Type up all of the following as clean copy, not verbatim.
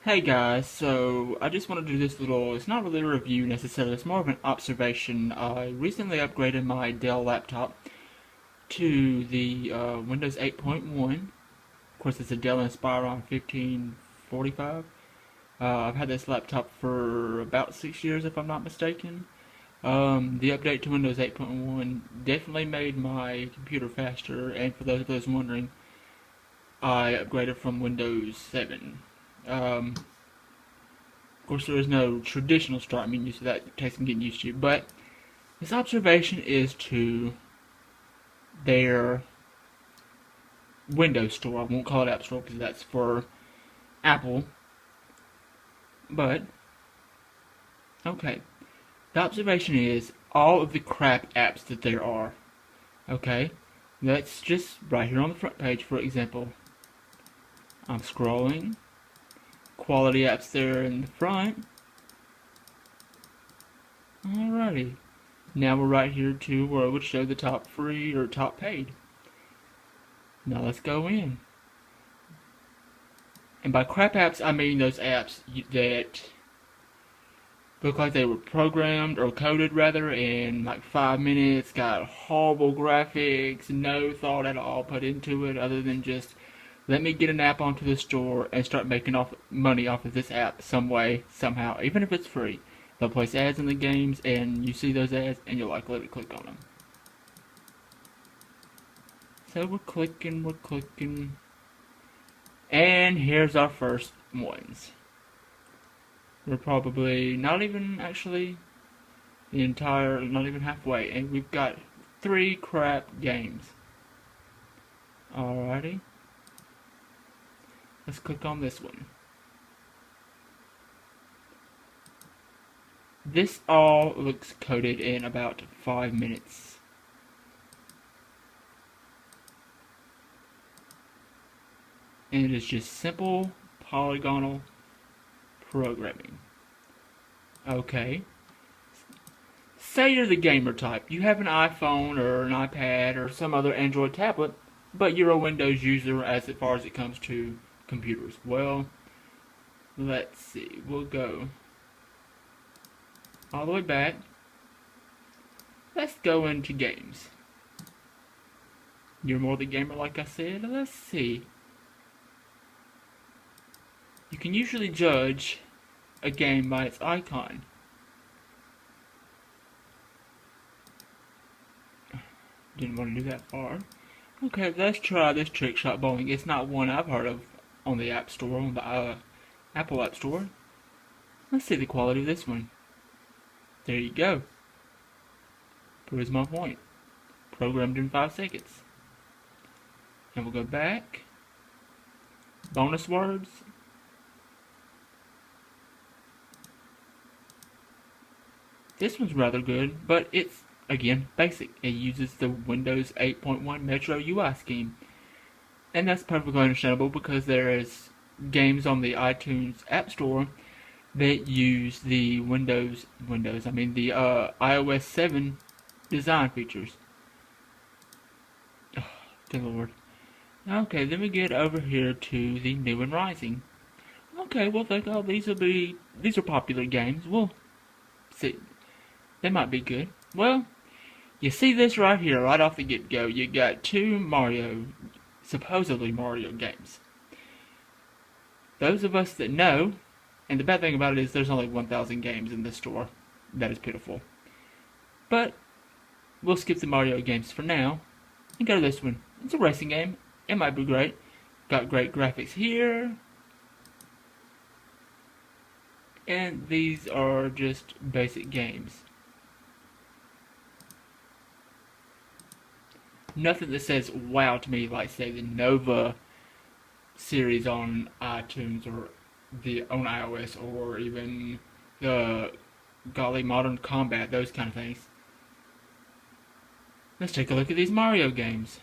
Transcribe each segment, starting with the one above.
Hey guys, so I just want to do this little, it's not really a review necessarily, it's more of an observation. I recently upgraded my Dell laptop to the Windows 8.1. Of course, it's a Dell Inspiron 1545. I've had this laptop for about 6 years if I'm not mistaken. The update to Windows 8.1 definitely made my computer faster, and for those wondering, I upgraded from Windows 7. Of course, there is no traditional start menu, so that takes some getting used to. But this observation is to their Windows Store. I won't call it App Store because that's for Apple. But, okay. The observation is all of the crap apps that there are. Okay? That's just right here on the front page, for example. I'm scrolling. Quality apps there in the front. Alrighty. Now we're right here to where it would show the top free or top paid. Now let's go in. And by crap apps, I mean those apps that look like they were programmed or coded rather in like 5 minutes, got horrible graphics, no thought at all put into it other than just let me get an app onto the store and start making money off of this app some way, somehow, even if it's free. They'll place ads in the games, and you see those ads, and you'll likely to click on them. So we're clicking, and here's our first ones. We're probably not even actually not even halfway, and we've got 3 crap games. Alrighty. Let's click on this one. This all looks coded in about 5 minutes. And it is just simple polygonal programming. Okay. Say you're the gamer type. You have an iPhone or an iPad or some other Android tablet, but you're a Windows user as far as it comes to computers. Well, let's see. We'll go all the way back. Let's go into games. You're more the gamer, like I said. Let's see. You can usually judge a game by its icon. Didn't want to do that far. Okay, let's try this trick shot bowling. It's not one I've heard of on the App Store, on the Apple App Store. Let's see the quality of this one. There you go. Proves my point. Programmed in 5 seconds. And we'll go back. Bonus words. This one's rather good, but it's, again, basic. It uses the Windows 8.1 Metro UI scheme. And that's perfectly understandable because there is games on the iTunes App Store that use the iOS 7 design features. Oh, good lord. Okay, then we get over here to the New and Rising. Okay, we'll think, oh, these are popular games. We'll see. They might be good. Well, you see this right here, right off the get-go. You got 2 supposedly Mario games. Those of us that know, and the bad thing about it is there's only 1,000 games in this store. That is pitiful. But we'll skip the Mario games for now and go to this one. It's a racing game. It might be great. Got great graphics here. And these are just basic games. Nothing that says wow to me like, say, the Nova series on iTunes or on iOS, or even the golly Modern Combat, those kind of things. Let's take a look at these Mario games.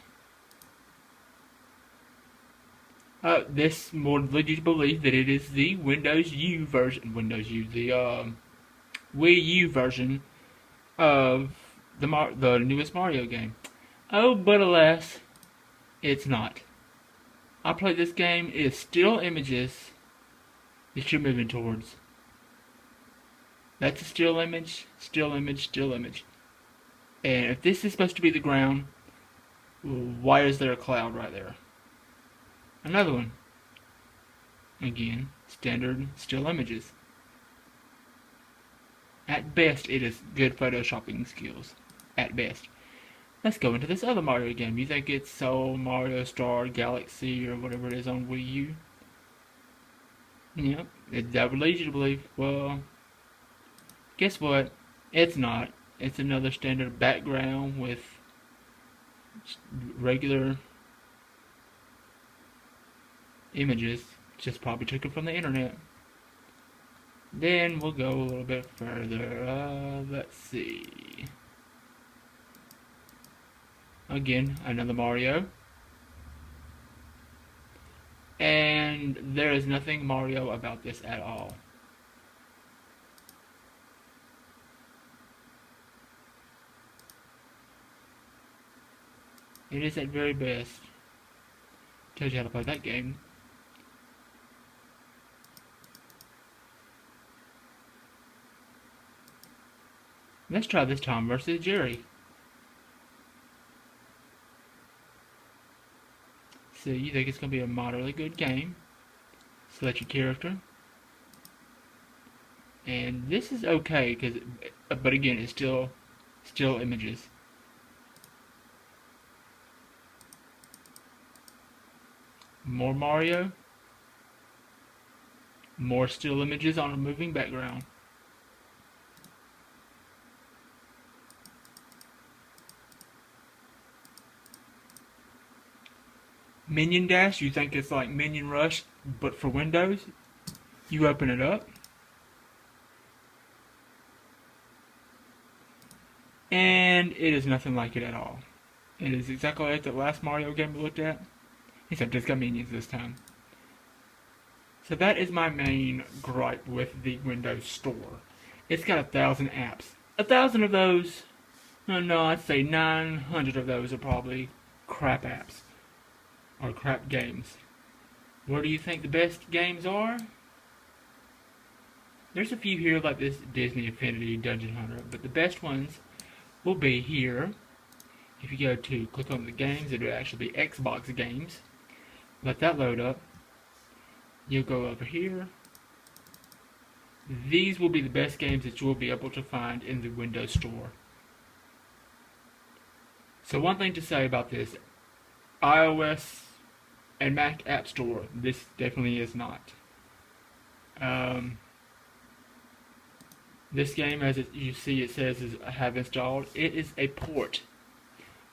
This would lead you to believe that it is the Windows U version, the Wii U version of the newest Mario game. Oh, but alas, it's not. I played this game. It is still images that you're moving towards. That's a still image, still image, still image. And if this is supposed to be the ground, why is there a cloud right there? Another one. Again, standard still images. At best, it is good photoshopping skills. At best. Let's go into this other Mario game. You think it's Mario Star Galaxy or whatever it is on Wii U? Yep, that would lead you to believe. Well, guess what? It's not. It's another standard background with regular images. Just probably took it from the internet. Then we'll go a little bit further. Let's see. Again, another Mario. And there is nothing Mario about this at all. It is at very best. Tells you how to play that game. Let's try this Tom versus Jerry. So you think it's going to be a moderately good game. Select your character. And this is okay, but again, it's still images. More Mario. More still images on a moving background. Minion Dash, you think it's like Minion Rush, but for Windows? You open it up. And it is nothing like it at all. It is exactly like the last Mario game we looked at, except it's got minions this time. So that is my main gripe with the Windows Store. It's got 1,000 apps. 1,000 of those, no, I'd say 900 of those are probably crap apps. Or crap games. Where do you think the best games are? There's a few here like this Disney Infinity Dungeon Hunter, but the best ones will be here. If you go to click on the games, it'll actually be Xbox games. Let that load up. You'll go over here. These will be the best games that you will be able to find in the Windows Store. So one thing to say about this, iOS and Mac App Store, this definitely is not. This game, as you see it says is have installed, it is a port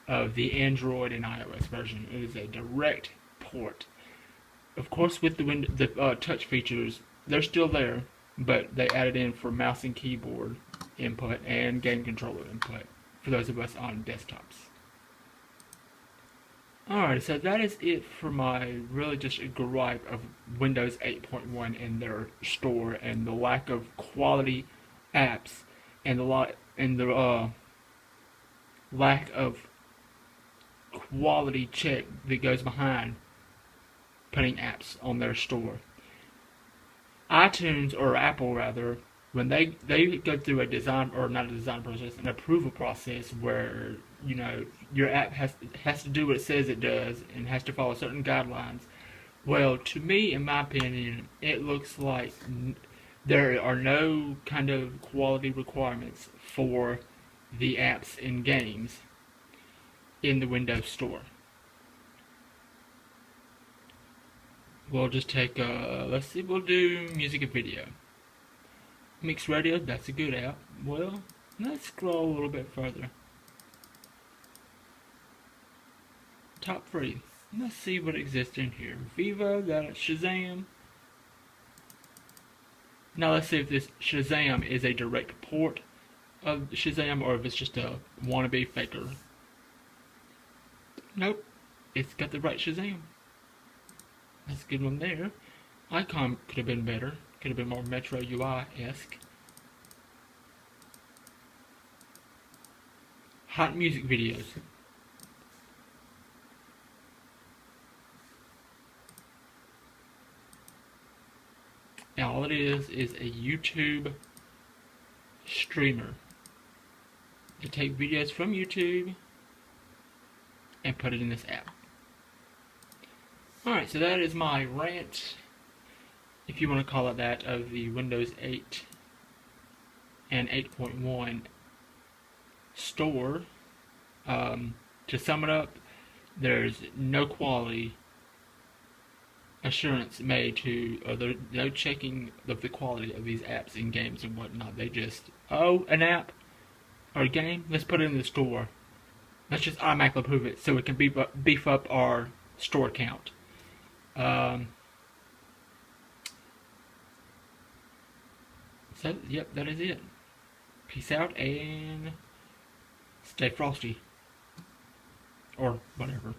of the Android and iOS version. It is a direct port. Of course, with the touch features, they're still there, but they added in for mouse and keyboard input and game controller input for those of us on desktops. Alright, so that is it for my really just a gripe of Windows 8.1 in their store and the lack of quality apps and the lack of quality check that goes behind putting apps on their store. iTunes, or Apple rather, when they go through a design, or not a design process, an approval process where, you know, your app has to do what it says it does and has to follow certain guidelines. Well, to me, in my opinion, it looks like there are no kind of quality requirements for the apps and games in the Windows Store. We'll just take, let's see, we'll do music and video. Mixed Radio, that's a good app. Well, let's scroll a little bit further. Top 3. Let's see what exists in here. Vivo, got Shazam. Now let's see if this Shazam is a direct port of Shazam or if it's just a wannabe faker. Nope, it's got the right Shazam. That's a good one there. Icon could have been better. Could have been more Metro UI-esque. Hot music videos. And all it is a YouTube streamer. They take videos from YouTube and put it in this app. Alright, so that is my rant, if you want to call it that, of the Windows 8 and 8.1 store. To sum it up, there's no quality assurance made to, or there's no checking of the quality of these apps and games and whatnot. They just, oh, an app or a game, let's put it in the store. Let's just automatically approve it so we can beef up our store count. So, yep, that is it. Peace out and stay frosty. Or whatever.